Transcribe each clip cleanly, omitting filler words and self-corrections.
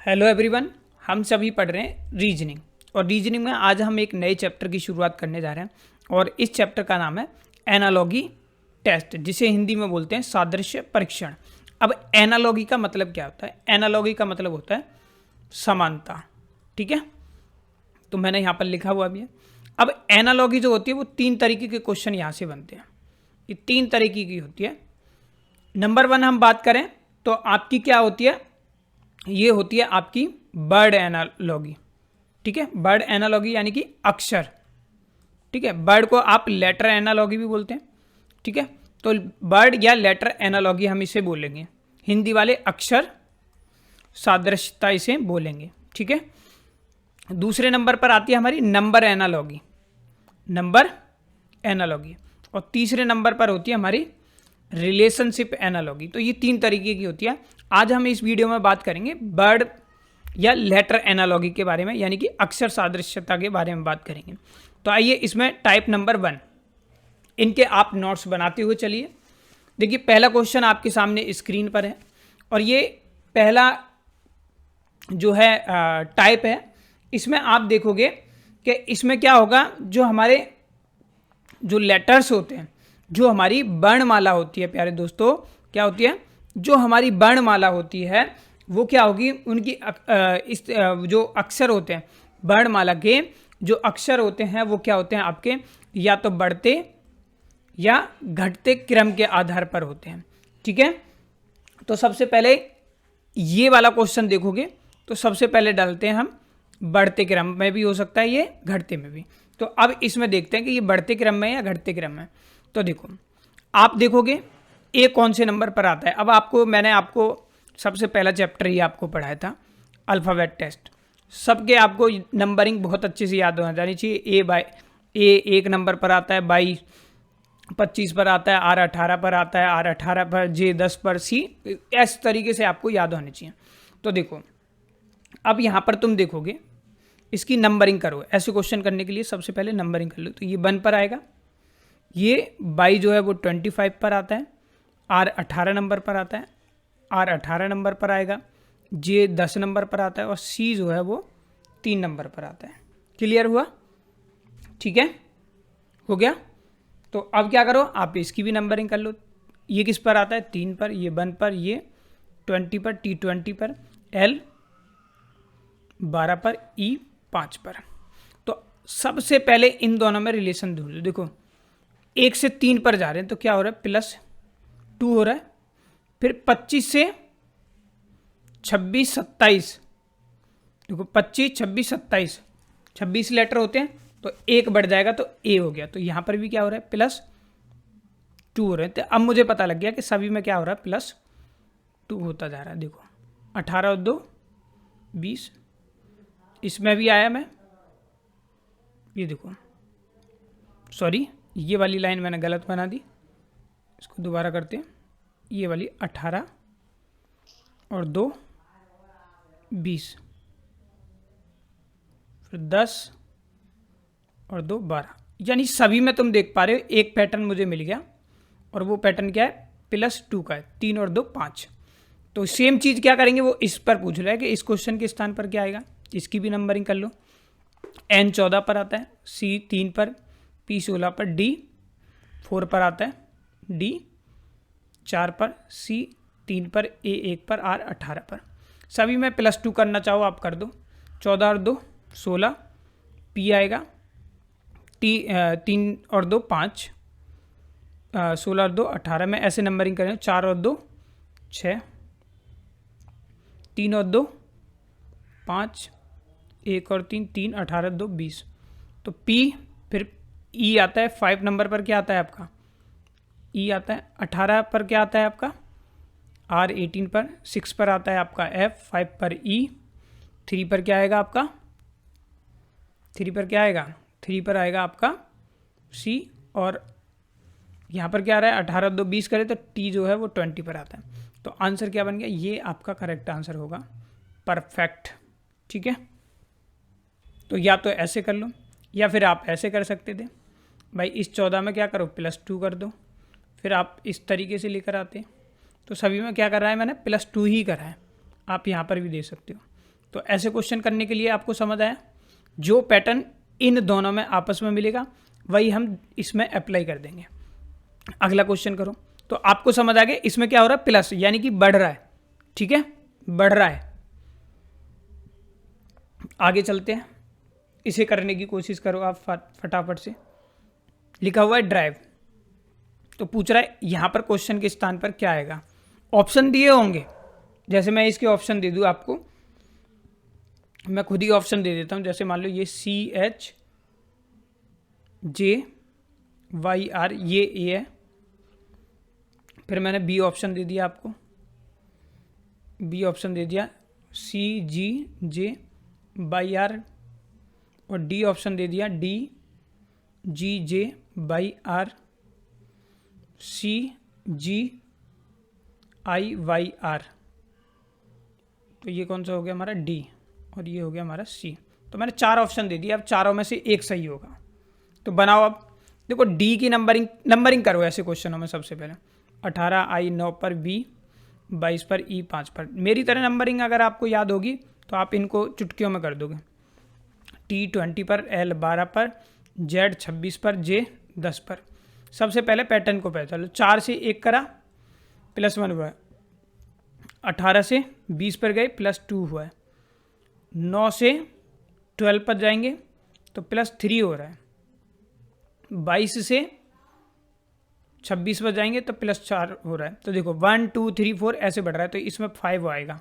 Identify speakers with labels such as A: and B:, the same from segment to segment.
A: Hello everyone, हम सभी पढ़ रहे हैं रीजनिंग। और रीजनिंग में आज हम एक नए चैप्टर की शुरुआत करने जा रहे हैं और इस चैप्टर का नाम है एनालॉगी टेस्ट, जिसे हिंदी में बोलते हैं सादृश्य परीक्षण। अब एनालॉगी का मतलब क्या होता है? एनालॉगी का मतलब होता है समानता। ठीक है, तो मैंने यहाँ पर लिखा हुआ भी है। अब एनालॉगी जो होती है वो तीन तरीके के क्वेश्चन यहाँ से बनते हैं। ये तीन तरीके की होती है। नंबर वन हम बात करें तो आपकी क्या होती है? ये होती है आपकी वर्ड एनालॉगी। ठीक है, वर्ड एनालॉगी यानी कि अक्षर। ठीक है, वर्ड को आप लेटर एनालॉगी भी बोलते हैं। ठीक है, तो वर्ड या लेटर एनालॉगी हम इसे बोलेंगे। हिंदी वाले अक्षर सादृश्यता इसे बोलेंगे। ठीक है, दूसरे नंबर पर आती है हमारी नंबर एनालॉगी। Number analogy. और तीसरे नंबर पर होती है हमारी रिलेशनशिप एनालॉगी। तो ये तीन तरीके की होती है। आज हम इस वीडियो में बात करेंगे वर्ड या लेटर एनालॉगी के बारे में, यानी कि अक्षर सादृश्यता के बारे में बात करेंगे। तो आइए इसमें टाइप नंबर 1, इनके आप नोट्स बनाते हुए चलिए। देखिए, पहला क्वेश्चन आपके सामने स्क्रीन पर है और ये पहला जो है टाइप है। इसमें आप देखोगे कि इसमें क्या होगा, जो हमारे जो लेटर्स होते हैं, जो हमारी वर्णमाला होती है, प्यारे दोस्तों, क्या होती है? जो हमारी वर्णमाला होती है वो क्या होगी? उनकी इस जो अक्षर होते हैं, वर्णमाला के जो अक्षर होते हैं वो क्या होते हैं आपके? या तो बढ़ते या घटते क्रम के आधार पर होते हैं। ठीक है, तो सबसे पहले ये वाला क्वेश्चन देखोगे तो सबसे पहले डालते हैं हम बढ़ते क्रम में, भी हो सकता है ये घटते में भी। तो अब इसमें देखते हैं कि ये बढ़ते क्रम में या घटते क्रम में। तो देखो, आप देखोगे ए कौन से नंबर पर आता है। अब मैंने आपको सबसे पहला चैप्टर ही आपको पढ़ाया था, अल्फ़ाबेट टेस्ट। सबके आपको नंबरिंग बहुत अच्छे से याद होना जानी चाहिए। ए 1 नंबर पर आता है, बाई 25 पर आता है, आर 18 पर आता है, आर 18 पर, जे 10 पर, सी इस तरीके से आपको याद होने चाहिए। तो देखो, अब यहाँ पर तुम देखोगे इसकी नंबरिंग करो। ऐसे क्वेश्चन करने के लिए सबसे पहले नंबरिंग कर लो। तो ये 1 पर आएगा, ये बाई जो है वो 25 पर आता है, आर 18 नंबर पर आता है, आर 18 नंबर पर आएगा, जे 10 नंबर पर आता है और सी जो है वो 3 नंबर पर आता है। क्लियर हुआ? ठीक है, हो गया। तो अब क्या करो, आप इसकी भी नंबरिंग कर लो। ये किस पर आता है? 3 पर, ये 1 पर, ये 20 पर, टी 20 पर, एल 12 पर, ई 5 पर। तो सबसे पहले इन दोनों में रिलेशन ढूंढ लो। देखो, 1 से 3 पर जा रहे हैं तो क्या हो रहा है? +2 हो रहा है। फिर 25 से 26 27, देखो 25 26 27, 26 लेटर होते हैं तो 1 बढ़ जाएगा तो ए हो गया। तो यहाँ पर भी क्या हो रहा है? +2 हो रहे हैं। तो अब मुझे पता लग गया कि सभी में क्या हो रहा है? +2 होता जा रहा है। देखो, 18 और 2 20, इसमें भी आया मैं, ये देखो, सॉरी ये वाली लाइन मैंने गलत बना दी, इसको दोबारा करते हैं। ये वाली 18 और 2 20, फिर 10 और 2 12, यानी सभी में तुम देख पा रहे हो एक पैटर्न मुझे मिल गया। और वो पैटर्न क्या है? +2 का है। 3 और 2 5। तो सेम चीज़ क्या करेंगे, वो इस पर पूछ रहा है कि इस क्वेश्चन के स्थान पर क्या आएगा। इसकी भी नंबरिंग कर लो। एन 14 पर आता है, सी 3 पर, पी 16 पर, डी 4 पर आता है, डी 4 पर, सी 3 पर, ए 1 पर, आर 18 पर। सभी में +2 करना चाहो आप कर दो। 14 और 2 16, पी आएगा, टी 3 और 2 5, 16 और 2 18 में ऐसे नंबरिंग करें। 4 और 2 6, 3 और 2 5, 1 और 3 3, 18 2 20। तो पी, फिर ई आता है 5 नंबर पर, क्या आता है आपका? ई आता है। 18 पर क्या आता है आपका? आर 18 पर, 6 पर आता है आपका एफ, 5 पर ई, 3 पर क्या आएगा आपका? 3 पर क्या आएगा? 3 पर आएगा आपका सी। और यहाँ पर क्या आ रहा है? 18 2 20 करें तो टी जो है वो 20 पर आता है। तो आंसर क्या बन गया? ये आपका करेक्ट आंसर होगा, परफेक्ट। ठीक है, तो या तो ऐसे कर लो या फिर आप ऐसे कर सकते थे भाई। इस 14 में क्या करो? +2 कर दो। फिर आप इस तरीके से लेकर आते। तो सभी में क्या कर रहा है मैंने? +2 ही करा है। आप यहाँ पर भी दे सकते हो। तो ऐसे क्वेश्चन करने के लिए आपको समझ आया, जो पैटर्न इन दोनों में आपस में मिलेगा वही हम इसमें अप्लाई कर देंगे। अगला क्वेश्चन करो। तो आपको समझ आ गया इसमें क्या हो रहा है, प्लस यानी कि बढ़ रहा है, ठीक है, बढ़ रहा है। आगे चलते हैं, इसे करने की कोशिश करो आप फटाफट से। लिखा हुआ है ड्राइव, तो पूछ रहा है यहां पर क्वेश्चन के स्थान पर क्या आएगा। ऑप्शन दिए होंगे, जैसे मैं इसके ऑप्शन दे दूं आपको, मैं खुद ही ऑप्शन दे देता हूं। जैसे मान लो ये CHJYR ये ए है, फिर मैंने बी ऑप्शन दे दिया आपको, बी ऑप्शन दे दिया CGJYR, और डी ऑप्शन दे दिया DGJYR, CGIYR। तो ये कौन सा हो गया हमारा डी, और ये हो गया हमारा सी। तो मैंने 4 ऑप्शन दे दिया, अब चारों में से एक सही होगा। तो बनाओ अब, देखो डी की नंबरिंग करो ऐसे क्वेश्चनों में। सबसे पहले 18 I 9 पर, B 22 पर, E 5 पर। मेरी तरह नंबरिंग अगर आपको याद होगी तो आप इनको चुटकियों में कर दोगे। T 20 पर, L 12 पर, Z 26 पर, J 10 पर। सबसे पहले पैटर्न को पहचान लो। 4 से 1 करा, +1 हुआ है। 18 से 20 पर गए, +2 हुआ है। 9 से 12 पर जाएंगे तो +3 हो रहा है। 22 से 26 पर जाएंगे तो +4 हो रहा है। तो देखो 1 2 3 4 ऐसे बढ़ रहा है, तो इसमें 5 आएगा।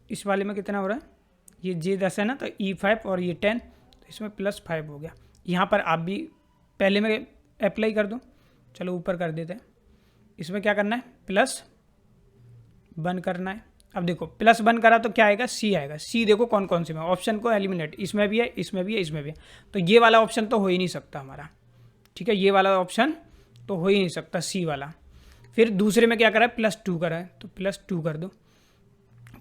A: इस वाले में कितना हो रहा है, ये J 10 है ना, तो E 5 और ये 10, तो इसमें +5 हो गया। यहाँ पर आप भी पहले में अप्लाई कर दो। चलो ऊपर कर देते हैं। इसमें क्या करना है, +1 करना है। अब देखो +1 करा तो क्या आएगा, C आएगा। C देखो कौन कौन से में, ऑप्शन को एलिमिनेट, इसमें भी है, इसमें भी है, इसमें भी है। तो ये वाला ऑप्शन तो हो ही नहीं सकता हमारा, ठीक है, ये वाला ऑप्शन तो हो ही नहीं सकता, C वाला। फिर दूसरे में क्या करा है, +2 करा है, तो +2 कर दो।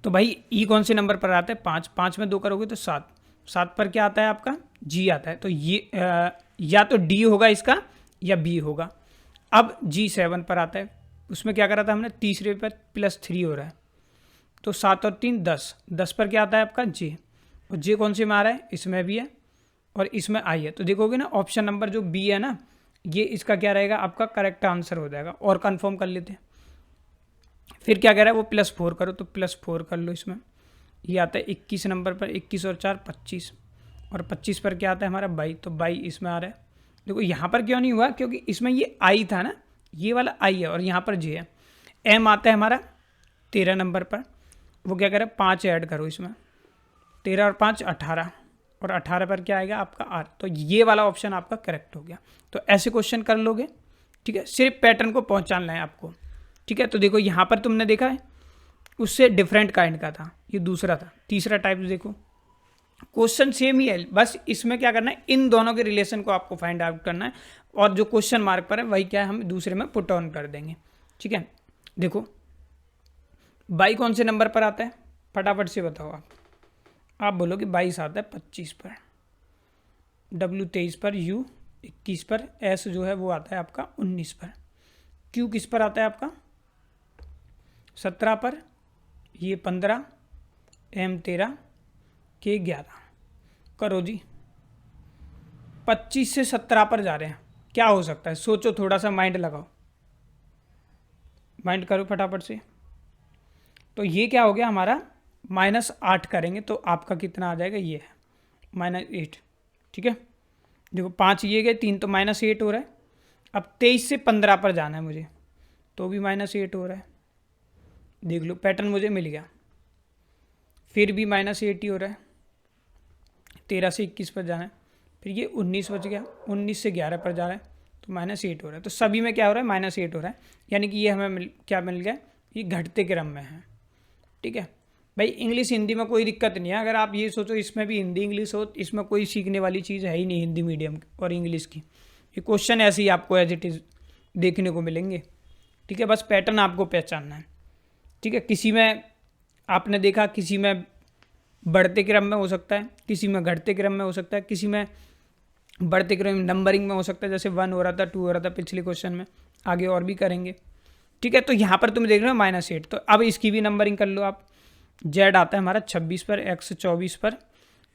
A: तो भाई E कौन से नंबर पर आता है, 5, 5 में 2 करोगे तो 7, 7 पर क्या आता है आपका, G आता है। तो ये या तो D होगा इसका या B होगा। अब G 7 पर आता है, उसमें क्या करा था हमने, तीसरे पर +3 हो रहा है, तो 7 और 3 10, 10 पर क्या आता है आपका J, और J कौन से में आ रहा है, इसमें भी है और इसमें I है। तो देखोगे ना ऑप्शन नंबर जो B है ना, ये इसका क्या रहेगा, आपका करेक्ट आंसर हो जाएगा। और कंफर्म कर लेते हैं। फिर क्या कह रहा है वो, +4 करो, तो +4 कर लो। इसमें ये आता है 21 नंबर पर, 21 और 4 25, और 25 पर क्या आता है हमारा 22, तो 22 इसमें आ रहा है। देखो यहाँ पर क्यों नहीं हुआ, क्योंकि इसमें ये I था ना, ये वाला I है और यहाँ पर J है। M आता है हमारा 13 नंबर पर, वो क्या कह रहा है 5 ऐड करो इसमें, 13 और 5 18, और 18 पर क्या आएगा आपका R। तो ये वाला ऑप्शन आपका करेक्ट हो गया। तो ऐसे क्वेश्चन कर लोगे, ठीक है, सिर्फ पैटर्न को पहचानना है आपको, ठीक है। तो देखो यहाँ पर तुमने देखा है उससे डिफरेंट काइंड का था, ये दूसरा था। तीसरा टाइप देखो, क्वेश्चन सेम ही है, बस इसमें क्या करना है, इन दोनों के रिलेशन को आपको फाइंड आउट करना है, और जो क्वेश्चन मार्क पर है वही क्या है हम दूसरे में पुट ऑन कर देंगे, ठीक है। देखो 22 कौन से नंबर पर आता है, फटाफट से बताओ आप बोलो कि 22 आता है 25 पर, W 23 पर, U 21 पर, S जो है वो आता है आपका 19 पर, Q किस पर आता है आपका 17 पर, ये 15, M 13, K 11। करो जी, 25 से 17 पर जा रहे हैं, क्या हो सकता है, सोचो, थोड़ा सा माइंड लगाओ, माइंड करो फटाफट से। तो ये क्या हो गया हमारा, -8 करेंगे तो आपका कितना आ जाएगा, ये है -8, ठीक है। देखो 5 ये गए, 3 तो -8 हो रहा है। अब 23 से 15 पर जाना है मुझे, तो भी -8 हो रहा है। देख लो पैटर्न मुझे मिल गया, फिर भी -8 ही हो रहा है। 13 से 21 पर जाना है, फिर ये 19 बच गया, 19 से 11 पर जा रहा है, तो -8 हो रहा है। तो सभी में क्या हो रहा है, -8 हो रहा है, यानी कि ये हमें क्या मिल गया, ये घटते क्रम में है, ठीक है। भाई इंग्लिश हिंदी में कोई दिक्कत नहीं है, अगर आप ये सोचो इसमें भी हिंदी इंग्लिश हो, इसमें कोई सीखने वाली चीज़ है ही नहीं हिंदी मीडियम और इंग्लिश की। ये क्वेश्चन ऐसे ही आपको एज इट इज़ देखने को मिलेंगे, ठीक है। बस पैटर्न आपको पहचानना है, ठीक है। किसी में आपने देखा, किसी में बढ़ते क्रम में हो सकता है, किसी में घटते क्रम में हो सकता है, किसी में बढ़ते क्रम नंबरिंग में हो सकता है, जैसे 1 हो रहा था, 2 हो रहा था पिछले क्वेश्चन में, आगे और भी करेंगे, ठीक है। तो यहाँ पर तुम देख रहे हो -8, तो अब इसकी भी नंबरिंग कर लो आप। जेड आता है हमारा 26 पर, एक्स 24 पर,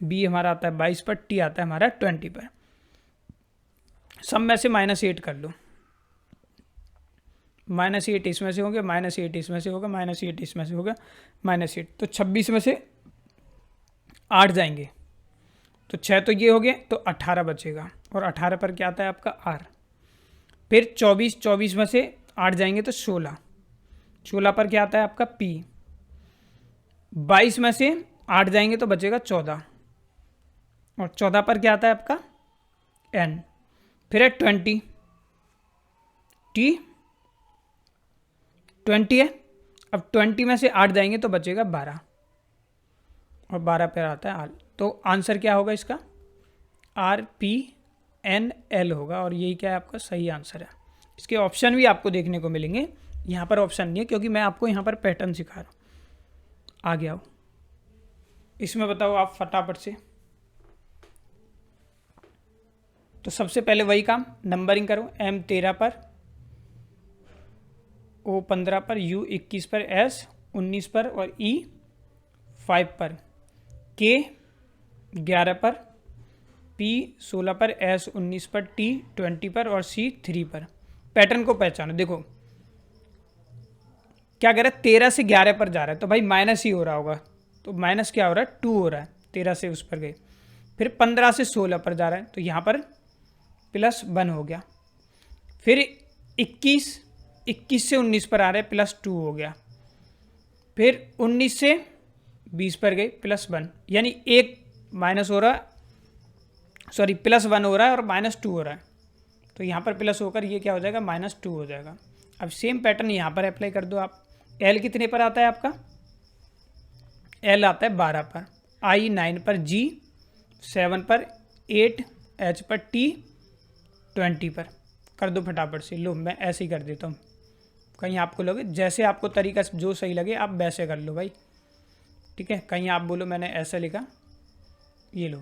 A: बी हमारा आता है 22 पर, टी आता है हमारा 20 पर। सब में से -8 कर लो, -8 इसमें से हो गया, -8 इसमें से होगा, -8 इसमें से होगा, -8, तो 26 में से 8 जाएंगे तो 6 तो ये हो गए, तो 18 बचेगा, और 18 पर क्या आता है आपका आर। फिर 24 में से 8 जाएंगे तो 16 पर क्या आता है आपका पी। 22 में से 8 जाएंगे तो बचेगा 14, और 14 पर क्या आता है आपका एन। फिर है 20, टी 20 है। अब 20 में से 8 जाएंगे तो बचेगा 12, और 12 पर आता है आर। तो आंसर क्या होगा इसका, RPNL होगा, और यही क्या है आपका सही आंसर है। इसके ऑप्शन भी आपको देखने को मिलेंगे, यहाँ पर ऑप्शन नहीं है क्योंकि मैं आपको यहाँ पर पैटर्न सिखा रहा हूँ। आगे आओ, इसमें बताओ आप फटाफट से। तो सबसे पहले वही काम, नंबरिंग करो। M 13 पर, O 15 पर, U 21 पर, S 19 पर, और E 5 पर, K 11 पर, P 16 पर, S 19 पर, T 20 पर, और C 3 पर। पैटर्न को पहचानो। देखो क्या कह रहा है, 13 से 11 पर जा रहा है तो भाई माइनस ही हो रहा होगा, तो माइनस क्या हो रहा है 2 हो रहा है, 13 से उस पर गए। फिर 15 से 16 पर जा रहा है तो यहाँ पर +1 हो गया। फिर 21 से 19 पर आ रहे हैं, +2 हो गया। फिर 19 से 20 पर गए, +1, यानी एक माइनस हो रहा है, सॉरी +1 हो रहा है और -2 हो रहा है, तो यहाँ पर प्लस होकर ये क्या हो जाएगा -2 हो जाएगा। अब सेम पैटर्न यहाँ पर अप्लाई कर दो आप। L कितने पर आता है आपका, L आता है 12 पर, I 9 पर, G 7 पर, 8 H पर, T 20 पर। कर दो फटाफट से। लो मैं ऐसे ही कर देता हूँ, कहीं आपको लगे जैसे आपको तरीका जो सही लगे आप वैसे कर लो भाई, ठीक है। कहीं आप बोलो मैंने ऐसा लिखा, ये लो,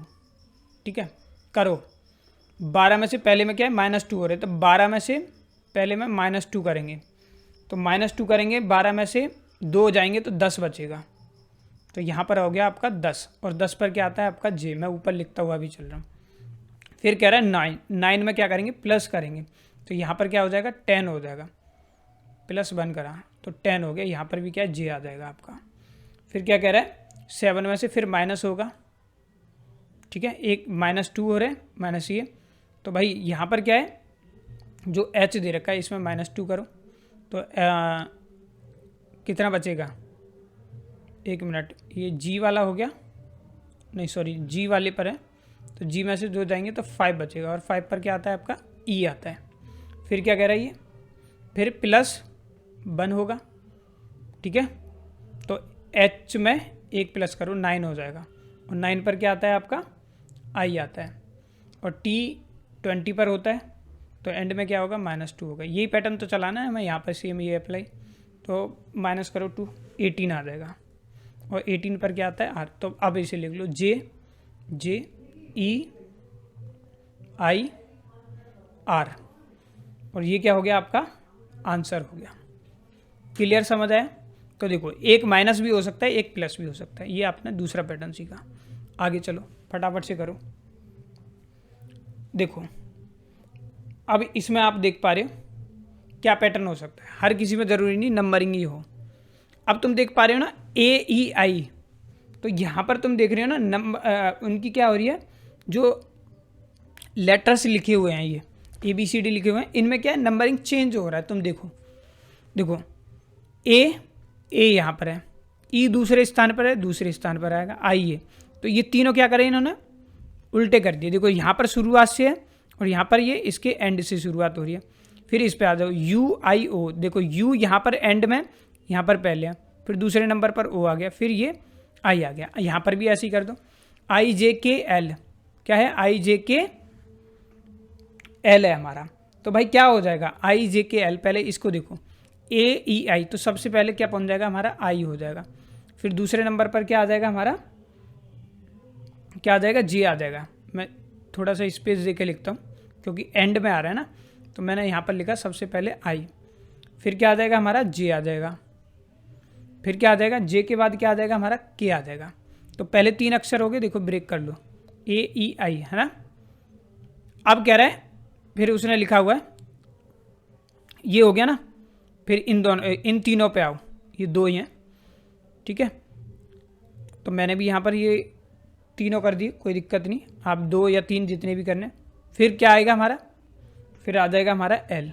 A: ठीक है। करो। 12 में से पहले में क्या है -2 हो रहे, तो 12 में से पहले में -2 करेंगे, तो -2 करेंगे, 12 में से 2 जाएंगे तो 10 बचेगा, तो यहाँ पर हो गया आपका 10, और 10 पर क्या आता है आपका J, मैं ऊपर लिखता हुआ भी चल रहा हूँ। फिर कह रहा है 9 में क्या करेंगे, प्लस करेंगे, तो यहाँ पर क्या हो जाएगा 10 हो जाएगा, +1 करा तो 10 हो गया, यहाँ पर भी क्या है J आ जाएगा आपका। फिर क्या कह रहा है 7 में से फिर माइनस होगा, ठीक है, एक -2 हो रहे हैं माइनस ये, तो भाई यहाँ पर क्या है जो H दे रखा है इसमें -2 करो तो कितना बचेगा, 1 मिनट, ये G वाला हो गया, नहीं सॉरी G वाले पर है, तो G में से 2 जाएंगे तो 5 बचेगा, और 5 पर क्या आता है आपका E आता है। फिर क्या कह रहा है ये, फिर +1 होगा, ठीक है, तो H में 1 प्लस करो 9 हो जाएगा, और 9 पर क्या आता है आपका I आता है, और T 20 पर होता है, तो एंड में क्या होगा -2 होगा। यही पैटर्न तो चलाना है हमें यहाँ पर, सेम ये अप्लाई, तो माइनस करो 2, 18 आ जाएगा, और 18 पर क्या आता है R, तो अब इसे लिख लो J E I R, और ये क्या हो गया आपका आंसर हो गया। क्लियर समझ आया। तो देखो एक माइनस भी हो सकता है, एक प्लस भी हो सकता है, ये आपने दूसरा पैटर्न सीखा। आगे चलो फटाफट से करो। देखो अब इसमें आप देख पा रहे हो क्या पैटर्न हो सकता है, हर किसी में ज़रूरी नहीं नंबरिंग ही हो। अब तुम देख पा रहे हो ना AEI, तो यहाँ पर तुम देख रहे हो ना नंबर उनकी क्या हो रही है, जो लेटर्स लिखे हुए हैं ये ABCD लिखे हुए हैं, इनमें क्या है नंबरिंग चेंज हो रहा है। तुम देखो A यहाँ पर है, E दूसरे स्थान पर है, दूसरे स्थान पर आएगा I है, तो ये तीनों क्या करें इन्होंने उल्टे कर दिए। देखो यहाँ पर शुरुआत से है और यहाँ पर ये इसके एंड से शुरुआत हो रही है। फिर इस पे आ जाओ UIO, देखो U यहाँ पर एंड में, यहाँ पर पहले है, फिर दूसरे नंबर पर O आ गया, फिर ये I आ गया। यहाँ पर भी ऐसे ही कर दो IJKL, क्या है IJKL है हमारा, तो भाई क्या हो जाएगा IJKL। पहले इसको देखो AEI, तो सबसे पहले क्या पहुँच जाएगा हमारा I हो जाएगा, फिर दूसरे नंबर पर क्या आ जाएगा हमारा, क्या आ जाएगा J आ जाएगा। मैं थोड़ा सा स्पेस दे के लिखता हूँ क्योंकि एंड में आ रहा है ना, तो मैंने यहाँ पर लिखा सबसे पहले I, फिर क्या आ जाएगा हमारा J आ जाएगा, फिर क्या आ जाएगा, जे के बाद क्या आ जाएगा हमारा, के आ जाएगा। तो पहले 3 अक्षर हो गए, देखो ब्रेक कर लो, ए ई आई, है ना। अब कह रहा है, फिर उसने लिखा हुआ है, ये हो गया ना, फिर इन तीनों पे आओ, ये 2 ही हैं, ठीक है। तो मैंने भी यहाँ पर ये तीनों कर दिए, कोई दिक्कत नहीं, आप 2 या 3 जितने भी करने। फिर क्या आएगा हमारा, फिर आ जाएगा हमारा एल,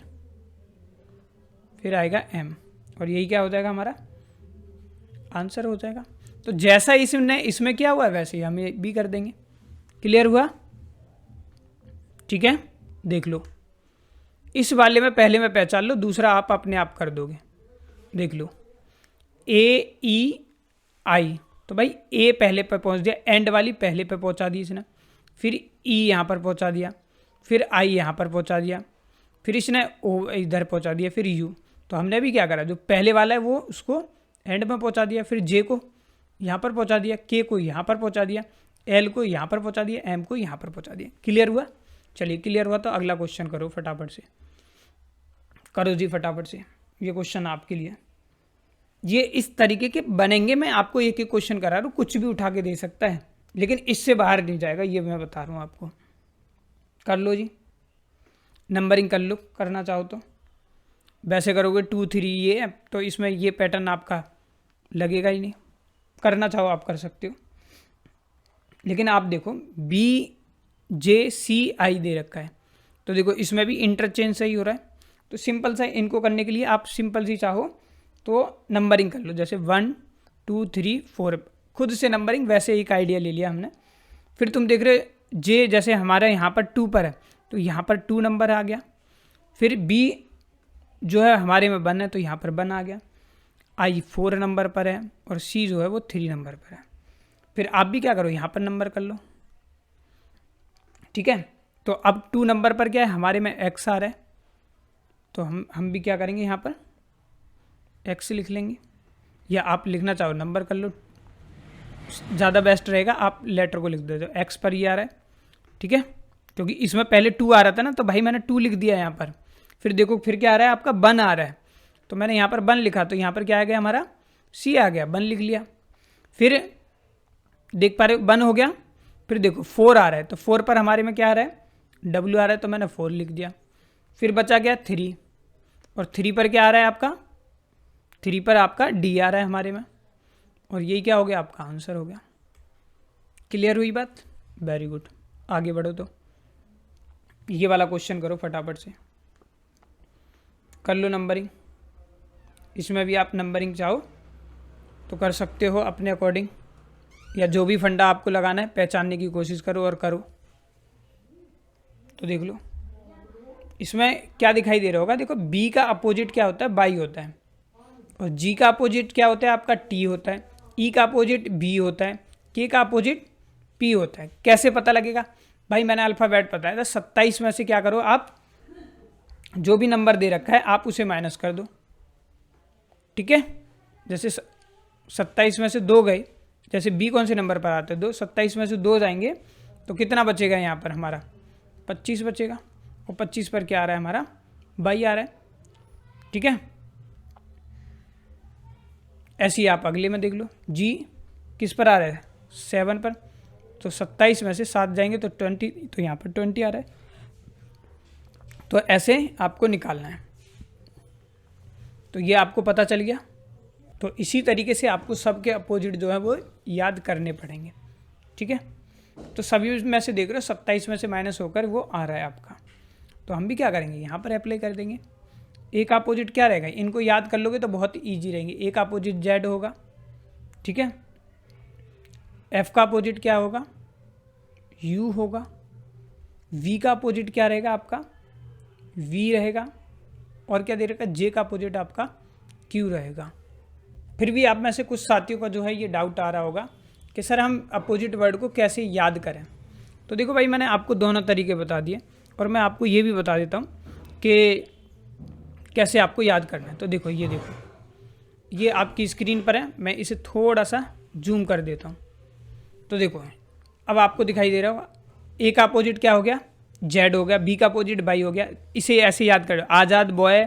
A: फिर आएगा एम, और यही क्या हो जाएगा हमारा आंसर हो जाएगा। तो जैसा इसमें क्या हुआ है वैसे ही हमें भी कर देंगे। क्लियर हुआ, ठीक है। देख लो, इस वाले में पहले में पहचान लो, दूसरा आप अपने आप कर दोगे। देख लो, ए ई आई, तो भाई ए पहले पे पहुंच दिया, एंड वाली पहले पे पहुंचा दी इसने, फिर ई यहाँ पर पहुंचा दिया, फिर आई यहाँ पर पहुंचा दिया, फिर इसने ओ इधर पहुंचा दिया, फिर यू। तो हमने भी क्या करा, जो पहले वाला है वो उसको एंड में पहुंचा दिया, फिर जे को यहाँ पर पहुंचा दिया, के को यहाँ पर पहुंचा दिया, एल को यहाँ पर पहुंचा दिया, एम को यहाँ पर पहुंचा दिया। क्लियर हुआ, चलिए क्लियर हुआ तो अगला क्वेश्चन करो फटाफट से, करो जी फटाफट से, ये क्वेश्चन आपके लिए। ये इस तरीके के बनेंगे, मैं आपको एक एक क्वेश्चन करा रहा हूँ, कुछ भी उठा के दे सकता है, लेकिन इससे बाहर नहीं जाएगा, ये मैं बता रहा हूँ आपको। कर लो जी, नंबरिंग कर लो, करना चाहो तो। वैसे करोगे 2 3 ये, तो इसमें ये पैटर्न आपका लगेगा ही नहीं। करना चाहो आप कर सकते हो, लेकिन आप देखो बी जे सी आई दे रखा है, तो देखो इसमें भी इंटरचेंज सही हो रहा है। तो सिंपल सा इनको करने के लिए आप सिंपल सी चाहो तो नंबरिंग कर लो, जैसे 1 2 3 4, खुद से नंबरिंग, वैसे एक आइडिया ले लिया हमने। फिर तुम देख रहे जे, जैसे हमारे यहाँ पर 2 पर है, तो यहाँ पर 2 नंबर आ गया। फिर बी जो है हमारे में 1 है, तो यहाँ पर 1 आ गया। आई 4 नंबर पर है, और सी जो है वो 3 नंबर पर है। फिर आप भी क्या करो, यहाँ पर नंबर कर लो, ठीक है। तो अब 2 नंबर पर क्या है हमारे में एक्स आ रहा है, तो हम भी क्या करेंगे, यहाँ पर एक्स लिख लेंगे, या आप लिखना चाहो नंबर कर लो, ज़्यादा बेस्ट रहेगा आप लेटर को लिख देते हो। एक्स पर ये आ रहा है, ठीक है, क्योंकि इसमें पहले 2 आ रहा था ना, तो भाई मैंने 2 लिख दिया यहाँ पर। फिर देखो फिर क्या आ रहा है आपका 1 आ रहा है, तो मैंने यहाँ पर 1 लिखा, तो यहाँ पर क्या आ गया हमारा सी आ गया, 1 लिख लिया। फिर देख पा रहे हो 1 हो गया, फिर देखो 4 आ रहा है, तो 4 पर हमारे में क्या आ रहा है डब्ल्यू आ रहा है, तो मैंने 4 लिख दिया। फिर बचा गया 3, और 3 पर क्या आ रहा है आपका, 3 पर आपका डी आ रहा है हमारे में, और यही क्या हो गया आपका आंसर हो गया। क्लियर हुई बात, वेरी गुड, आगे बढ़ो। तो ये वाला क्वेश्चन करो फटाफट से, कर लो नंबरिंग। इसमें भी आप नंबरिंग चाहो तो कर सकते हो अपने अकॉर्डिंग, या जो भी फंडा आपको लगाना है पहचानने की कोशिश करो और करो। तो देख लो इसमें क्या दिखाई दे रहा होगा, देखो बी का अपोजिट क्या होता है, बाई होता है, और जी का अपोजिट क्या होता है आपका, टी होता है, ई का अपोजिट बी होता है, के का अपोजिट पी होता है। कैसे पता लगेगा भाई, मैंने अल्फ़ाबेट बताया था। 27 में से क्या करो आप, जो भी नंबर दे रखा है आप उसे माइनस कर दो, ठीक है। जैसे 27 में से 2 गए, जैसे बी कौन से नंबर पर आते हैं 2, 27 में से 2 जाएंगे तो कितना बचेगा यहाँ पर हमारा 25 बचेगा, और 25 पर क्या आ रहा है हमारा 22 आ रहा है, ठीक है। ऐसे ही आप अगले में देख लो, जी किस पर आ रहा है 7 पर, तो 27 में से 7 जाएंगे तो 20, तो यहाँ पर 20 आ रहा है। तो ऐसे आपको निकालना है, तो ये आपको पता चल गया। तो इसी तरीके से आपको सबके अपोजिट जो है वो याद करने पड़ेंगे, ठीक है। तो सभी में से देख रहे हो 27 में से माइनस होकर वो आ रहा है आपका, तो हम भी क्या करेंगे यहाँ पर अप्लाई कर देंगे। एक अपोजिट क्या रहेगा, इनको याद कर लोगे तो बहुत ईजी रहेंगे। एक अपोजिट जेड होगा, ठीक है। एफ का अपोजिट क्या होगा, यू होगा। वी का अपोजिट क्या रहेगा आपका, वी रहेगा। और क्या दे रखा है, जे का अपोजिट आपका क्यू रहेगा। फिर भी आप में से कुछ साथियों का जो है ये डाउट आ रहा होगा कि सर हम अपोजिट वर्ड को कैसे याद करें। तो देखो भाई, मैंने आपको दोनों तरीके बता दिए, और मैं आपको ये भी बता देता हूँ कि कैसे आपको याद करना है। तो देखो ये देखो, ये आपकी स्क्रीन पर है, मैं इसे थोड़ा सा जूम कर देता हूँ। तो देखो अब आपको दिखाई दे रहा होगा, ए का अपोजिट क्या हो गया, जेड हो गया, बी का अपोजिट बाई हो गया। इसे ऐसे याद कर, आज़ाद boy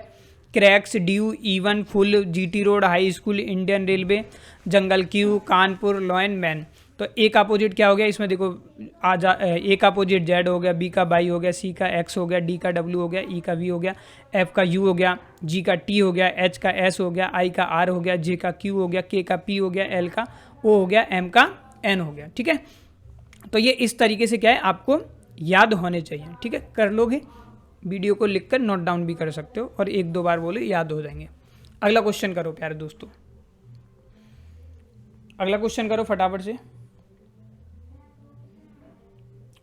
A: cracks, due, even, full, GT road, high school, Indian railway, jungle, Q, Kanpur, lion, man. तो ए का अपोजिट क्या हो गया इसमें देखो, ए का अपोजिट जेड हो गया, बी का वाई हो गया, सी का एक्स हो गया, डी का डब्ल्यू हो गया, ई का वी हो गया, एफ का यू हो गया, जी का टी हो गया, एच का एस हो गया, आई का आर हो गया, जे का क्यू हो गया, के का पी हो गया, एल का ओ हो गया, एम का एन हो गया। ठीक है, तो ये इस तरीके से क्या है आपको याद होने चाहिए। ठीक है, कर लोगे, वीडियो को लिखकर नोट डाउन भी कर सकते हो और एक दो बार बोले याद हो जाएंगे। अगला क्वेश्चन करो प्यारे दोस्तों, अगला क्वेश्चन करो फटाफट से।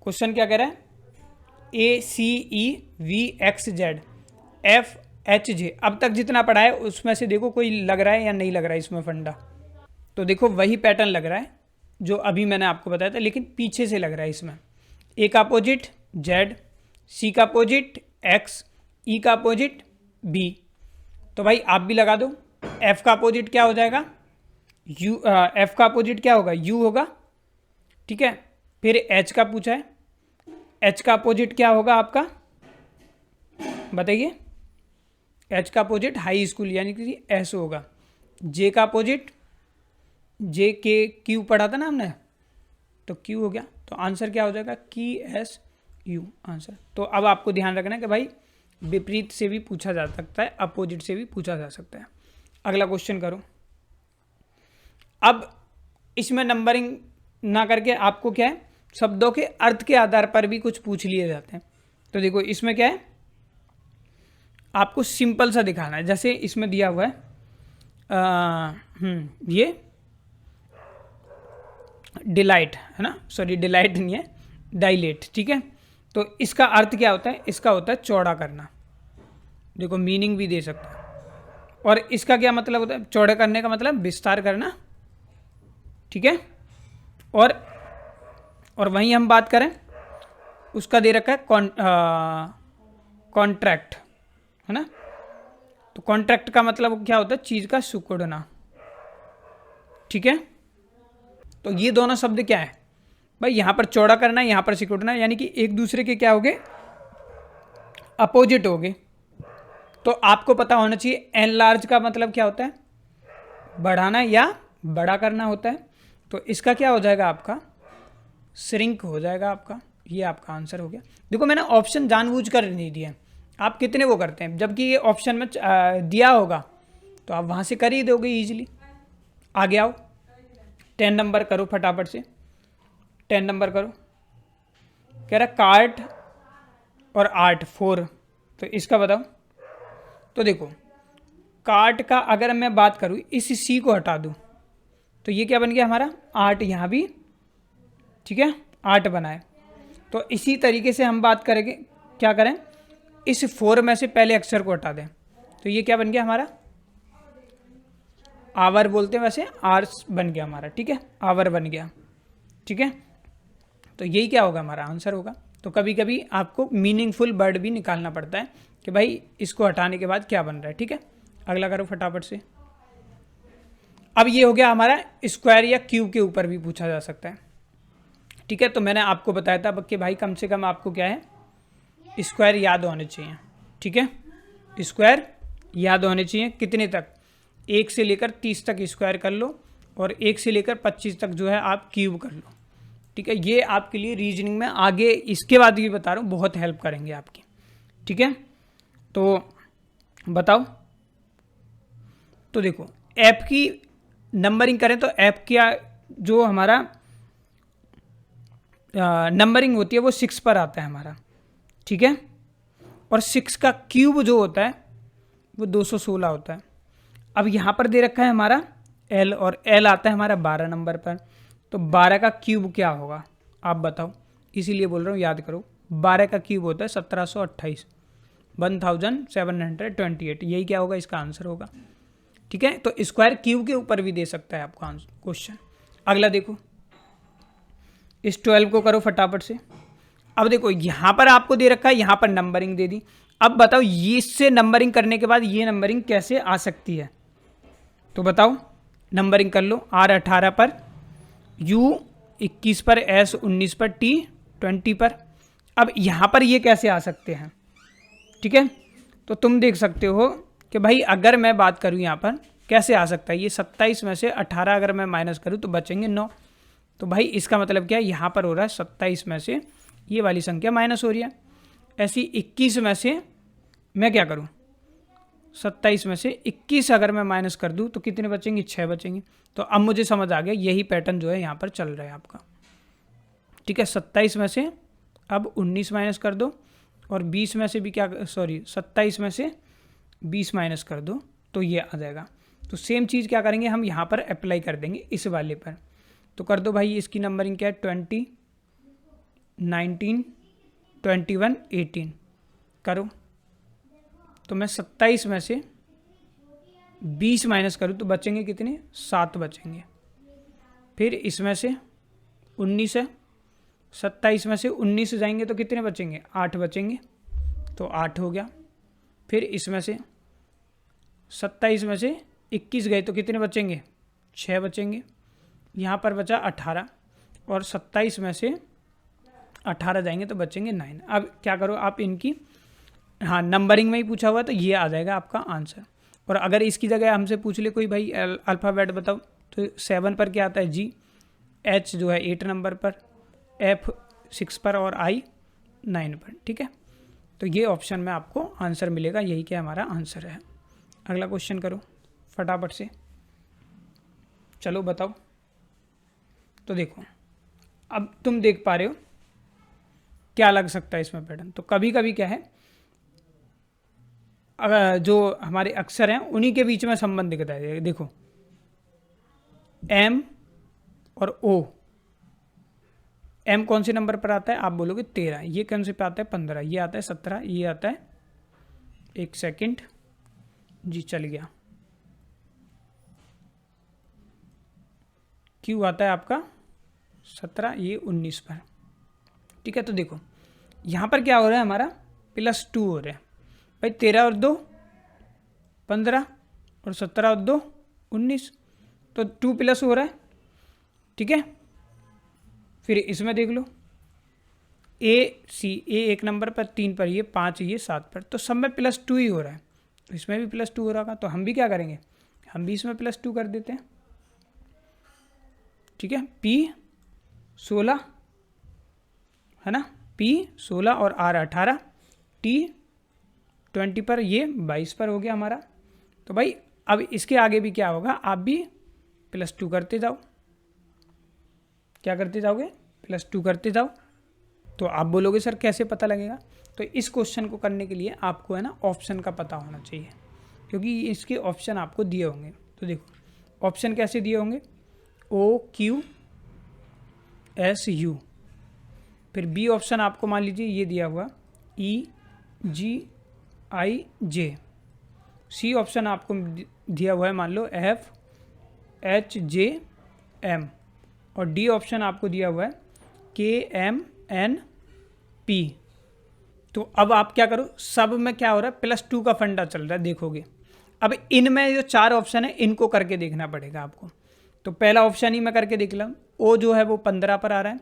A: क्वेश्चन क्या कह रहा है, A C E V X Z F H J. अब तक जितना पढ़ा है उसमें से देखो कोई लग रहा है या नहीं लग रहा है इसमें फंडा। तो देखो वही पैटर्न लग रहा है जो अभी मैंने आपको बताया था, लेकिन पीछे से लग रहा है इसमें। ए का अपोजिट जेड, सी का अपोजिट एक्स, ई का अपोजिट बी। तो भाई आप भी लगा दो। एफ का अपोजिट क्या हो जाएगा, यू, एफ का अपोजिट क्या होगा, यू होगा। ठीक है, फिर एच का पूछा है, एच का अपोजिट क्या होगा आपका बताइए। एच का अपोजिट हाई स्कूल यानी कि एस होगा। जे का अपोजिट, जे के क्यू पढ़ा था ना हमने, तो क्यू हो गया। तो आंसर क्या हो जाएगा, की एस यू आंसर। तो अब आपको ध्यान रखना है कि भाई विपरीत से भी पूछा जा सकता है, अपोजिट से भी पूछा जा सकता है। अगला क्वेश्चन करो। अब इसमें नंबरिंग ना करके आपको क्या है, शब्दों के अर्थ के आधार पर भी कुछ पूछ लिए जाते हैं। तो देखो इसमें क्या है, आपको सिंपल सा दिखाना है। जैसे इसमें दिया हुआ है ये डिलाइट है ना, सॉरी डिलाइट नहीं है, डाइलेट। ठीक है, तो इसका अर्थ क्या होता है, इसका होता है चौड़ा करना। देखो मीनिंग भी दे सकता है। और इसका क्या मतलब होता है, चौड़ा करने का मतलब विस्तार करना। ठीक है, और वहीं हम बात करें उसका दे रखा है कॉन्ट्रैक्ट है ना। तो कॉन्ट्रैक्ट का मतलब क्या होता है, चीज़ का सिकुड़ना। ठीक है, तो ये दोनों शब्द क्या है भाई, यहाँ पर चौड़ा करना, यहाँ पर सिकुड़ना, यानी कि एक दूसरे के क्या हो गए, अपोजिट हो गए। तो आपको पता होना चाहिए एनलार्ज का मतलब क्या होता है, बढ़ाना या बड़ा करना होता है। तो इसका क्या हो जाएगा आपका, श्रिंक हो जाएगा आपका। ये आपका आंसर हो गया। देखो मैंने ऑप्शन जानबूझकर नहीं दिया, आप कितने वो करते हैं, जबकि ये ऑप्शन में दिया होगा तो आप वहाँ से कर ही दोगे ईजिली। आगे आओ, 10 नंबर करो फटाफट से, 10 नंबर करो। कह रहा कार्ट और आर्ट 4, तो इसका बताओ। तो देखो कार्ट का अगर मैं बात करूँ, इस सी को हटा दूँ तो ये क्या बन गया हमारा, आर्ट। यहाँ भी ठीक है आर्ट बनाए। तो इसी तरीके से हम बात करेंगे, क्या करें, इस 4 में से पहले अक्षर को हटा दें तो ये क्या बन गया हमारा, आवर बोलते हैं वैसे, आर्स बन गया हमारा। ठीक है, आवर बन गया। ठीक है, तो यही क्या होगा, हमारा आंसर होगा। तो कभी कभी आपको मीनिंगफुल वर्ड भी निकालना पड़ता है कि भाई इसको हटाने के बाद क्या बन रहा है। ठीक है, अगला करो फटाफट से। अब ये हो गया हमारा स्क्वायर या क्यूब के ऊपर भी पूछा जा सकता है। ठीक है, तो मैंने आपको बताया था कि भाई कम से कम आपको क्या है, स्क्वायर याद होने चाहिए। ठीक है, स्क्वायर याद होने चाहिए। कितने तक, 1 से लेकर 30 तक स्क्वायर कर लो और 1 से लेकर 25 तक जो है आप क्यूब कर लो। ठीक है, ये आपके लिए रीजनिंग में आगे इसके बाद भी बता रहा हूँ बहुत हेल्प करेंगे आपकी। ठीक है, तो बताओ। तो देखो ऐप की नंबरिंग करें तो ऐप का जो हमारा नंबरिंग होती है वो 6 पर आता है हमारा। ठीक है, और 6 का क्यूब जो होता है वो 216 होता है। अब यहाँ पर दे रखा है हमारा एल, और एल आता है हमारा 12 नंबर पर। तो 12 का क्यूब क्या होगा आप बताओ, इसीलिए बोल रहा हूँ याद करो। 12 का क्यूब होता है 1728, 1728। यही क्या होगा, इसका आंसर होगा। ठीक है, तो स्क्वायर क्यूब के ऊपर भी दे सकता है आपको क्वेश्चन। अगला देखो, इस 12 को करो फटाफट से। अब देखो यहाँ पर आपको दे रखा है, यहाँ पर नंबरिंग दे दी। अब बताओ ये इससे नंबरिंग करने के बाद ये नंबरिंग कैसे आ सकती है, तो बताओ। नंबरिंग कर लो, R 18 पर, U 21 पर, S 19 पर, T 20 पर। अब यहाँ पर ये कैसे आ सकते हैं, ठीक है। तो तुम देख सकते हो कि भाई अगर मैं बात करूँ यहाँ पर कैसे आ सकता है, ये 27 में से 18 अगर मैं माइनस करूँ तो बचेंगे 9। तो भाई इसका मतलब क्या है, यहाँ पर हो रहा है 27 में से ये वाली संख्या माइनस हो रही है। ऐसी 21 में से मैं क्या करूँ, 27 में से 21 अगर मैं माइनस कर दूँ तो कितने बचेंगे, 6 बचेंगे। तो अब मुझे समझ आ गया यही पैटर्न जो है यहाँ पर चल रहा है आपका। ठीक है, 27 में से अब 19 माइनस कर दो और 20 में से भी क्या, सॉरी 27 में से 20 माइनस कर दो तो ये आ जाएगा। तो सेम चीज़ क्या करेंगे हम यहाँ पर अप्लाई कर देंगे इस वाले पर। तो कर दो भाई, इसकी नंबरिंग क्या है, 20, 19, 21, 18 करो। तो मैं 27 में से 20 माइनस करूँ तो बचेंगे कितने, 7 बचेंगे। फिर इसमें से 19 है, 27 में से 19 जाएंगे तो कितने बचेंगे, 8 बचेंगे। तो 8 हो गया। फिर इसमें से 27 में से 21 गए तो कितने बचेंगे, 6 बचेंगे। यहाँ पर बचा 18 और 27 में से 18 जाएंगे तो बचेंगे 9। अब क्या करो आप इनकी, हाँ नंबरिंग में ही पूछा हुआ तो ये आ जाएगा आपका आंसर। और अगर इसकी जगह हमसे पूछ ले कोई भाई अल्फ़ाबेट बताओ तो 7 पर क्या आता है, जी, एच जो है 8 नंबर पर, एफ 6 पर और आई 9 पर। ठीक है, तो ये ऑप्शन में आपको आंसर मिलेगा, यही क्या हमारा आंसर है। अगला क्वेश्चन करो फटाफट से, चलो बताओ। तो देखो अब तुम देख पा रहे हो क्या लग सकता है इसमें पैटर्न। तो कभी कभी क्या है, अगर जो हमारे अक्षर हैं उन्हीं के बीच में संबंध दिखता है। देखो एम और ओ, एम कौन से नंबर पर आता है, आप बोलोगे 13, ये कौन से पे आता है 15, ये आता है 17, ये आता है, एक सेकंड जी चल गया, क्यू आता है आपका 17, ये 19 पर। ठीक है, तो देखो यहाँ पर क्या हो रहा है, हमारा +2 हो रहा है भाई, 13 और 2 15 और 17 और 2 19, तो 2 प्लस हो रहा है। ठीक है, फिर इसमें देख लो ए सी, ए 1 नंबर पर, 3 पर, ये 5, ये 7 पर, तो सब में +2 ही हो रहा है, तो इसमें भी +2 हो रहा है। तो हम भी क्या करेंगे, हम भी इसमें +2 कर देते हैं। ठीक है, P 16 है ना, P 16 और R 18, T 20 पर, ये 22 पर हो गया हमारा। तो भाई अब इसके आगे भी क्या होगा, आप भी +2 करते जाओ। क्या करते जाओगे, +2 करते जाओ। तो आप बोलोगे सर कैसे पता लगेगा, तो इस क्वेश्चन को करने के लिए आपको है ना ऑप्शन का पता होना चाहिए, क्योंकि इसके ऑप्शन आपको दिए होंगे। तो देखो ऑप्शन कैसे दिए होंगे, OQ SU, फिर बी ऑप्शन आपको मान लीजिए ये दिया हुआ EGIJ, सी ऑप्शन आपको दिया हुआ है मान लो FHJM, और डी ऑप्शन आपको दिया हुआ है KMNP। तो अब आप क्या करो, सब में क्या हो रहा है, +2 का फंडा चल रहा है, देखोगे। अब इनमें जो 4 ऑप्शन है इनको करके देखना पड़ेगा आपको। तो पहला ऑप्शन ही मैं करके देख लूँ, ओ जो है वो 15 पर आ रहा है,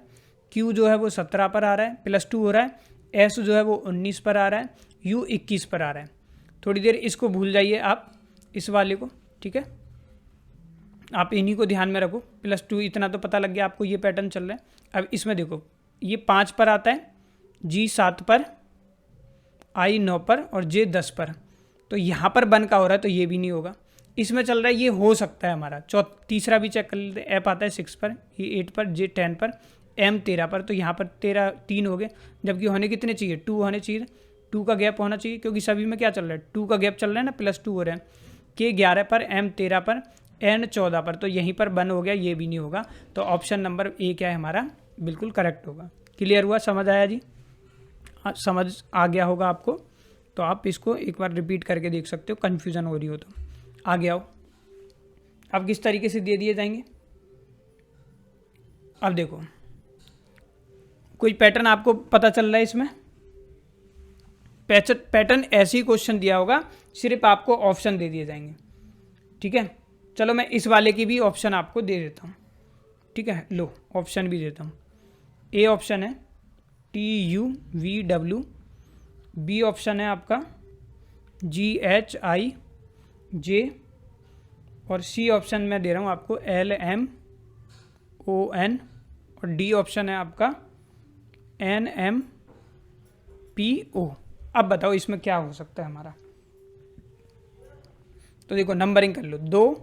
A: क्यू जो है वो 17 पर आ रहा है, +2 हो रहा है, एस जो है वो 19 पर आ रहा है, यू 21 पर आ रहा है। थोड़ी देर इसको भूल जाइए आप, इस वाले को। ठीक है, आप इन्हीं को ध्यान में रखो, +2 इतना तो पता लग गया आपको, ये पैटर्न चल रहा है। अब इसमें देखो ये 5 पर आता है, जी 7 पर, आई 9 पर और जे 10 पर। तो यहाँ पर बन का हो रहा है तो ये भी नहीं होगा। इसमें चल रहा है ये हो सकता है हमारा। तीसरा भी चेक कर लेते हैं, एफ आता है 6 पर, ये 8 पर, जे 10 पर, एम 13 पर। तो यहाँ पर 3 हो गए, जबकि होने कितने चाहिए, 2 होने चाहिए, 2 का गैप होना चाहिए, क्योंकि सभी में क्या चल रहा है, 2 का गैप चल रहा है ना, +2 हो रहे हैं। के 11 पर, एम 13 पर, एन 14 पर, तो यहीं पर बन हो गया, ये भी नहीं होगा। तो ऑप्शन नंबर ए क्या है हमारा, बिल्कुल करेक्ट होगा। क्लियर हुआ, समझ आया जी, समझ आ गया होगा आपको। तो आप इसको एक बार रिपीट करके देख सकते हो, कन्फ्यूज़न हो रही हो तो आगे आओ। अब किस तरीके से दे दिए जाएंगे, अब देखो कोई पैटर्न आपको पता चल रहा है इसमें, पैटर्न ऐसे ही क्वेश्चन दिया होगा, सिर्फ आपको ऑप्शन दे दिए जाएंगे। ठीक है, चलो मैं इस वाले की भी ऑप्शन आपको दे देता हूँ। ठीक है, लो ऑप्शन भी देता हूँ। ए ऑप्शन है TUVW, बी ऑप्शन है आपका GHI, जे, और सी ऑप्शन में दे रहा हूँ आपको LMON, और डी ऑप्शन है आपका NMPO। अब बताओ इसमें क्या हो सकता है हमारा। तो देखो नंबरिंग कर लो, 2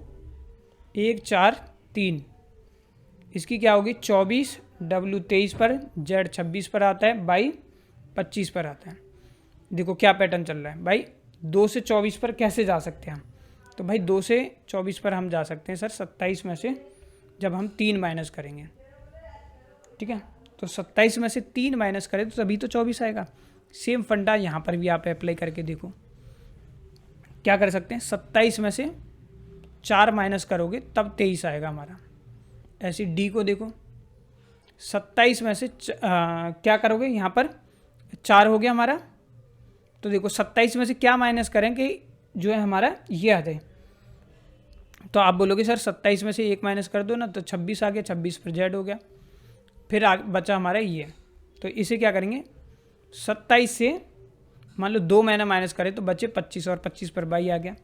A: 1 4 3, इसकी क्या होगी 24, W 23 पर, Z 26 पर आता है, बाई 25 पर आता है। देखो क्या पैटर्न चल रहा है भाई, 2 से 24 पर कैसे जा सकते हैं हम। तो भाई 2 से 24 पर हम जा सकते हैं सर 27 में से जब हम 3 माइनस करेंगे, ठीक है। तो 27 में से 3 माइनस करें तो तभी तो 24 आएगा। सेम फंडा यहाँ पर भी आप अप्लाई करके देखो, क्या कर सकते हैं, 27 में से 4 माइनस करोगे तब 23 आएगा हमारा। ऐसी डी को देखो, 27 में से क्या करोगे, यहाँ पर 4 हो गया हमारा, तो देखो 27 में से क्या माइनस करें कि जो है हमारा ये आ जाए। तो आप बोलोगे सर 27 में से 1 माइनस कर दो ना, तो 26 आ गया, 26 पर जेड हो गया, फिर बचा हमारा ये। तो इसे क्या करेंगे, 27 से मान लो 2 मैंने माइनस करे तो बचे 25, और 25 पर बाई आ गया।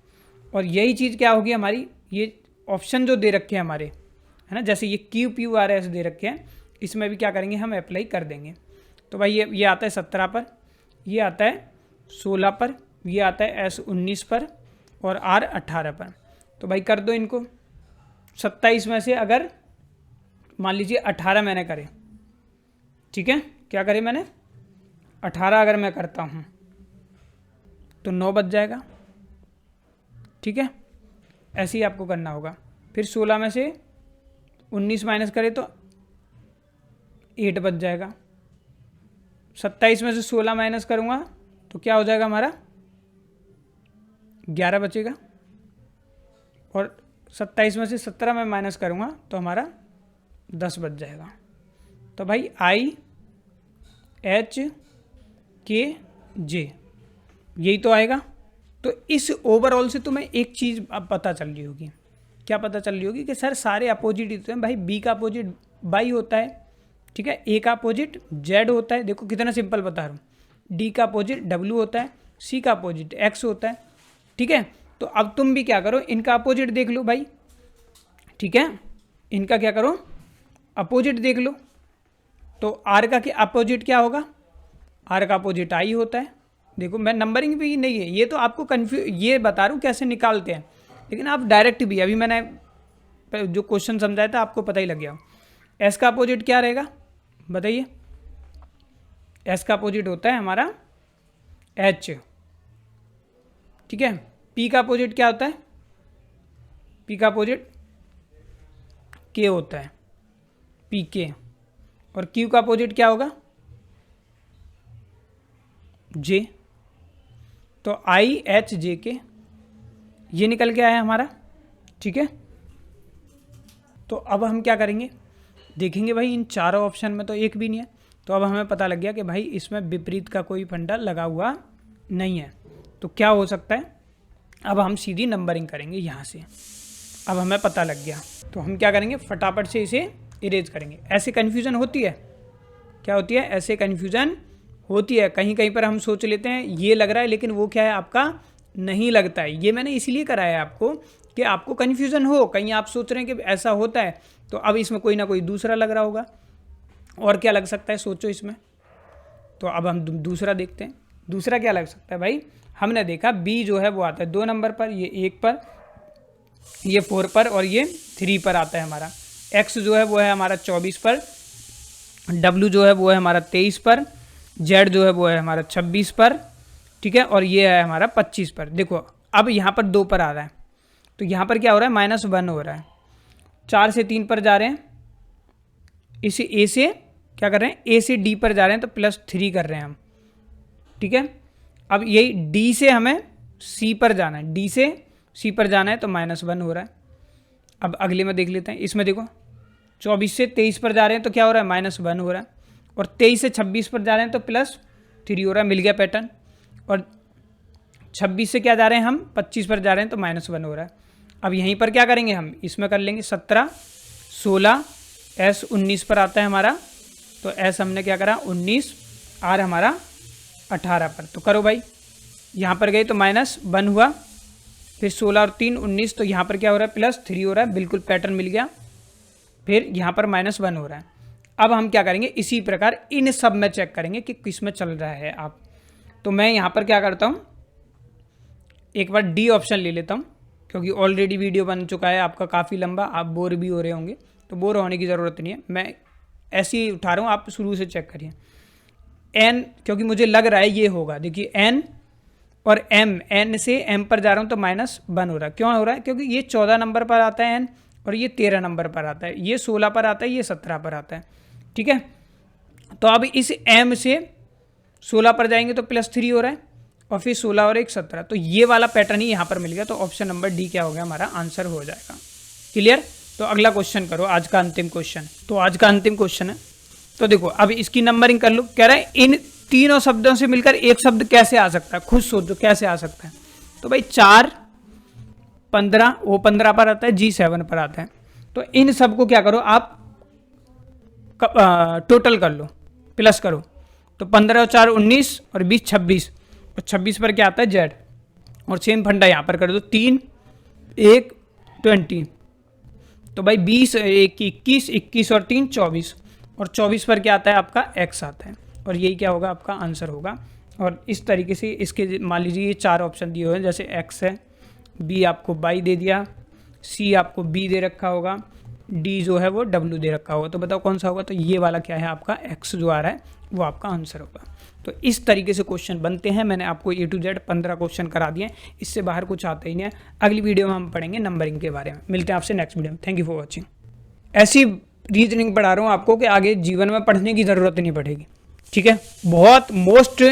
A: और यही चीज़ क्या होगी हमारी, ये ऑप्शन जो दे रखे हैं हमारे, है ना, जैसे ये QPRS दे रखे हैं, इसमें भी क्या करेंगे हम अप्लाई कर देंगे। तो भाई ये आता है 17 पर, ये आता है 16 पर, ये आता है S 19 पर, और R 18 पर। तो भाई कर दो इनको। 27 में से अगर मान लीजिए 18 मैंने करे, ठीक है, क्या करे मैंने 18 अगर मैं करता हूँ तो 9 बच जाएगा, ठीक है। ऐसे ही आपको करना होगा। फिर 16 में से 19 माइनस करे तो 8 बच जाएगा। 27 में से 16 माइनस करूँगा तो क्या हो जाएगा हमारा 11 बचेगा, और 27 में से 17 में माइनस करूँगा तो हमारा 10 बच जाएगा। तो भाई IHKJ यही तो आएगा। तो इस ओवरऑल से तुम्हें एक चीज़ अब पता चल रही होगी, क्या पता चल रही होगी कि सर सारे अपोजिट ही तो हैं भाई। B का अपोजिट बाई होता है, ठीक है, A का अपोजिट Z होता है, देखो कितना सिंपल बता रहा हूँ। D का अपोजिट W होता है, C का अपोजिट X होता है, ठीक है। तो अब तुम भी क्या करो, इनका अपोजिट देख लो भाई, ठीक है, इनका क्या करो अपोजिट देख लो। तो R का अपोजिट क्या होगा, R का अपोजिट I होता है। देखो मैं नंबरिंग भी नहीं है, ये तो आपको ये बता रहा हूँ कैसे निकालते हैं, लेकिन आप डायरेक्ट भी, अभी मैंने जो क्वेश्चन समझाया था आपको पता ही लग गया। S का अपोजिट क्या रहेगा बताइए, S का अपोजिट होता है हमारा H, ठीक है। P का अपोजिट क्या होता है, P का अपोजिट K होता है, PK। और Q का अपोजिट क्या होगा J। तो IHJK ये निकल के आया हमारा, ठीक है। तो अब हम क्या करेंगे, देखेंगे भाई इन चारों ऑप्शन में तो एक भी नहीं है। तो अब हमें पता लग गया कि भाई इसमें विपरीत का कोई फंडा लगा हुआ नहीं है। तो क्या हो सकता है, अब हम सीधी नंबरिंग करेंगे यहाँ से। अब हमें पता लग गया, तो हम क्या करेंगे फटाफट से इसे इरेज करेंगे। ऐसे कन्फ्यूज़न होती है, क्या होती है, ऐसे कन्फ्यूज़न होती है। कहीं कहीं पर हम सोच लेते हैं ये लग रहा है, लेकिन वो क्या है आपका नहीं लगता है। ये मैंने इसलिए कराया आपको कि आपको कन्फ्यूज़न हो, कहीं आप सोच रहे हैं कि ऐसा होता है, तो अब इसमें कोई ना कोई दूसरा लग रहा होगा। और क्या लग सकता है सोचो इसमें। तो अब हम दूसरा देखते हैं, दूसरा क्या लग सकता है भाई। हमने देखा B जो है वो आता है 2 नंबर पर, ये 1 पर, ये 4 पर, और ये 3 पर आता है हमारा। X जो है वो है हमारा 24 पर, W जो है वो है हमारा 23 पर, Z जो है वो है हमारा 26 पर, ठीक है, और ये है हमारा 25 पर। देखो अब यहाँ पर 2 पर आ रहा है, तो यहाँ पर क्या हो रहा है -1 हो रहा है। 4 से 3 पर जा रहे हैं, इसे A से क्या कर रहे हैं, A से D पर जा रहे हैं, तो +3 कर रहे हैं हम, ठीक है। अब यही D से हमें C पर जाना है, D से C पर जाना है, तो -1 हो रहा है। अब अगले में देख लेते हैं, इसमें देखो 24 से 23 पर जा रहे हैं तो क्या हो रहा है -1 हो रहा है, और 23 से 26 पर जा रहे हैं तो +3 हो रहा है। मिल गया पैटर्न। और 26 से क्या जा रहे हैं हम 25 पर जा रहे हैं तो -1 हो रहा है। अब यहीं पर क्या करेंगे हम, इसमें कर लेंगे 17, 16, S 19 पर आता है हमारा, तो S हमने क्या करा 19, R हमारा 18 पर। तो करो भाई, यहाँ पर गए तो -1 हुआ, फिर 16 और 3 19, तो यहाँ पर क्या हो रहा है +3 हो रहा है, बिल्कुल पैटर्न मिल गया। फिर यहाँ पर -1 हो रहा है। अब हम क्या करेंगे, इसी प्रकार इन सब में चेक करेंगे कि किस में चल रहा है आप। तो मैं यहाँ पर क्या करता हूँ, एक बार डी ऑप्शन ले लेता हूँ, क्योंकि ऑलरेडी वीडियो बन चुका है आपका काफ़ी लंबा, आप बोर भी हो रहे होंगे, तो बोर होने की ज़रूरत नहीं है, मैं ऐसे ही उठा रहा हूँ, आप शुरू से चेक करिए। n, क्योंकि मुझे लग रहा है ये होगा, देखिए n और m, n से m पर जा रहा हूँ तो -1 हो रहा है। क्यों हो रहा है, क्योंकि ये 14 नंबर पर आता है n, और ये 13 नंबर पर आता है, ये 16 पर आता है, ये 17 पर आता है, ठीक है। तो अब इस m से 16 पर जाएंगे तो +3 हो रहा है, और फिर 16 और 1 17, तो ये वाला पैटर्न ही यहाँ पर मिल गया। तो ऑप्शन नंबर डी क्या हो गया, हमारा आंसर हो जाएगा। क्लियर। तो अगला क्वेश्चन करो, आज का अंतिम क्वेश्चन। तो आज का अंतिम क्वेश्चन है, तो देखो अब इसकी नंबरिंग कर लो। कह रहा है इन तीनों शब्दों से मिलकर एक शब्द कैसे आ सकता है, खुद सोचो कैसे आ सकता है। तो भाई 4 15, वो 15 पर आता है, जी 7 पर आता है। तो इन सबको क्या करो आप, टोटल कर लो, प्लस करो। तो 15 और 4 19, और 20 26, और 26 पर क्या आता है जेड, और सेम फंडा यहाँ पर कर दो, 3 1 20। तो भाई 20 1 21, 21 और 3 24, और 24 पर क्या आता है आपका x आता है, और यही क्या होगा आपका आंसर होगा। और इस तरीके से इसके मान लीजिए ये 4 ऑप्शन दिए हुए हैं, जैसे x है, b आपको y दे दिया, c आपको b दे रखा होगा, d जो है वो w दे रखा होगा। तो बताओ कौन सा होगा, तो ये वाला क्या है आपका x जो आ रहा है वो आपका आंसर होगा। तो इस तरीके से क्वेश्चन बनते हैं। मैंने आपको A to Z 15 क्वेश्चन करा दिए, इससे बाहर कुछ आता ही नहीं है। अगली वीडियो में हम पढ़ेंगे नंबरिंग के बारे में। मिलते हैं आपसे नेक्स्ट वीडियो में। Thank you for watching. ऐसी रीजनिंग पढ़ा रहा हूँ आपको कि आगे जीवन में पढ़ने की ज़रूरत नहीं पड़ेगी, ठीक है। बहुत मोस्ट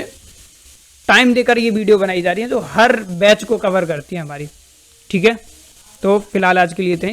A: टाइम देकर ये वीडियो बनाई जा रही है, जो हर बैच को कवर करती है हमारी, ठीक है। तो फिलहाल आज के लिए इतना ही।